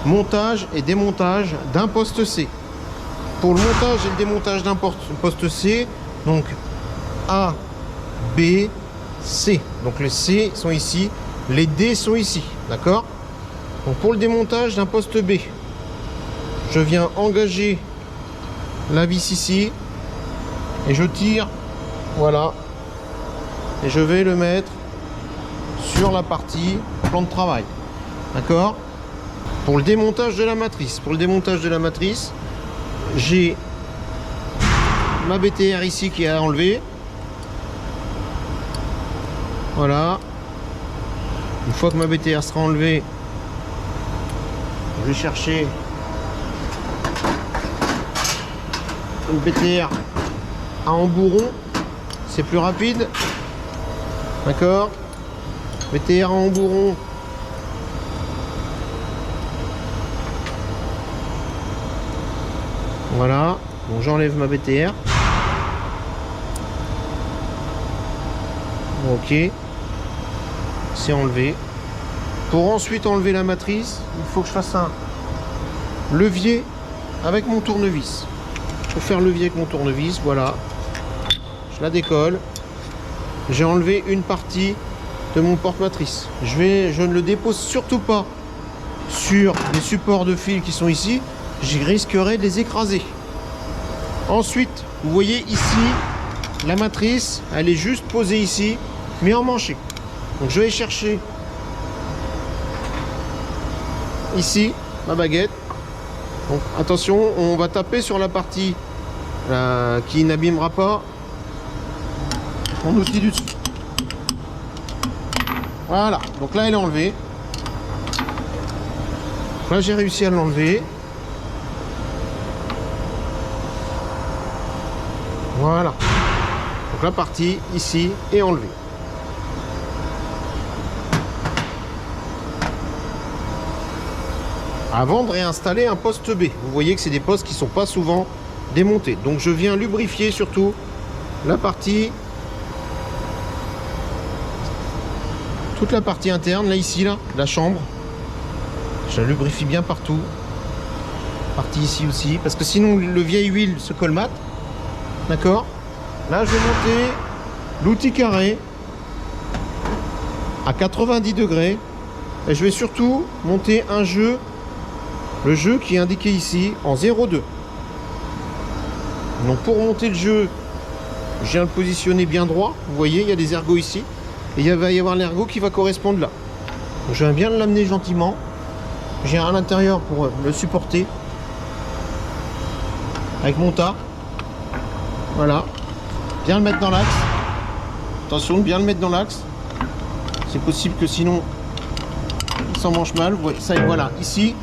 montage et démontage d'un poste C. Pour le montage et le démontage d'un poste C, donc A, B, C. Donc les C sont ici, les D sont ici, d'accord? Donc pour le démontage d'un poste B, je viens engager la vis ici et je tire, voilà, et je vais le mettre sur la partie plan de travail, d'accord? Pour le démontage de la matrice, j'ai ma BTR ici qui est à enlever. Voilà. Une fois que ma BTR sera enlevée, je vais chercher une BTR à embourron. C'est plus rapide. D'accord? BTR à embourron. Voilà. Donc j'enlève ma BTR. Ok. C'est enlevé. Pour ensuite enlever la matrice, il faut que je fasse un levier avec mon tournevis. Je vais faire levier avec mon tournevis. Voilà. Je la décolle. J'ai enlevé une partie de mon porte-matrice. Je ne le dépose surtout pas sur les supports de fil qui sont ici. Je risquerais de les écraser. Ensuite, vous voyez ici, la matrice, elle est juste posée ici, mais emmanchée. Donc je vais chercher ici ma baguette. Donc attention, on va taper sur la partie qui n'abîmera pas mon outil du dessus. Voilà, donc là elle est enlevée. Là j'ai réussi à l'enlever. Voilà. Donc la partie ici est enlevée. Avant de réinstaller un poste B, vous voyez que c'est des postes qui ne sont pas souvent démontés. Donc je viens lubrifier surtout la partie, toute la partie interne, là ici, là, la chambre. Je la lubrifie bien partout. Partie ici aussi, parce que sinon le vieil huile se colmate. D'accord? Là je vais monter l'outil carré à 90 degrés. Et je vais surtout monter un jeu. Le jeu qui est indiqué ici en 0,2. Donc pour monter le jeu, je viens le positionner bien droit. Vous voyez, il y a des ergots ici. Et il va y avoir l'ergot qui va correspondre là. Donc je viens bien l'amener gentiment. J'ai à l'intérieur pour le supporter. Avec mon tas. Voilà. Bien le mettre dans l'axe. Attention, bien le mettre dans l'axe. C'est possible que sinon, il s'emmanche mal. Ça, voilà, ici.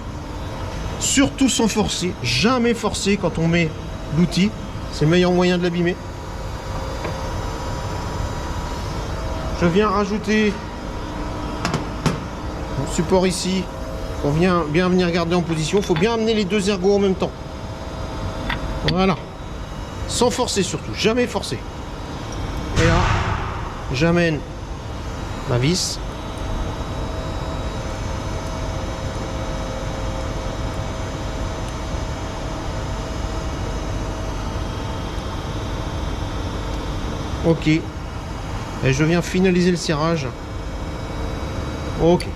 Surtout sans forcer, jamais forcer quand on met l'outil, c'est le meilleur moyen de l'abîmer. Je viens rajouter mon support ici, pour bien venir garder en position. Il faut bien amener les deux ergots en même temps. Voilà, sans forcer surtout, jamais forcer. Et là, j'amène ma vis. Ok. Et je viens finaliser le serrage. Ok.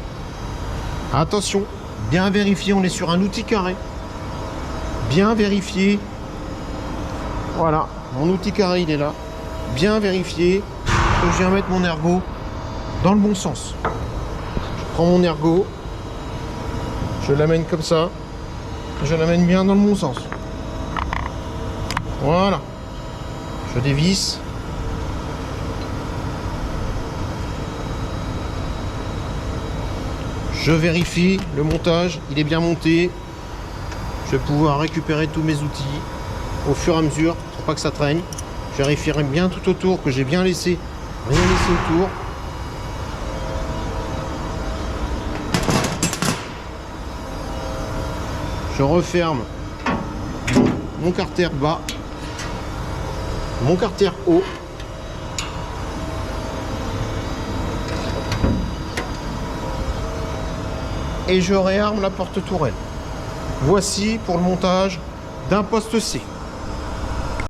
Attention, bien vérifier, on est sur un outil carré. Bien vérifier. Voilà, mon outil carré il est là. Bien vérifier que je viens mettre mon ergot dans le bon sens. Je prends mon ergot, je l'amène comme ça. Je l'amène bien dans le bon sens. Voilà. Je dévisse. Je vérifie le montage, il est bien monté. Je vais pouvoir récupérer tous mes outils au fur et à mesure pour pas que ça traîne. Je vérifierai bien tout autour que j'ai bien laissé, rien laissé autour. Je referme mon carter bas, mon carter haut. Et je réarme la porte tourelle. Voici pour le montage d'un poste C.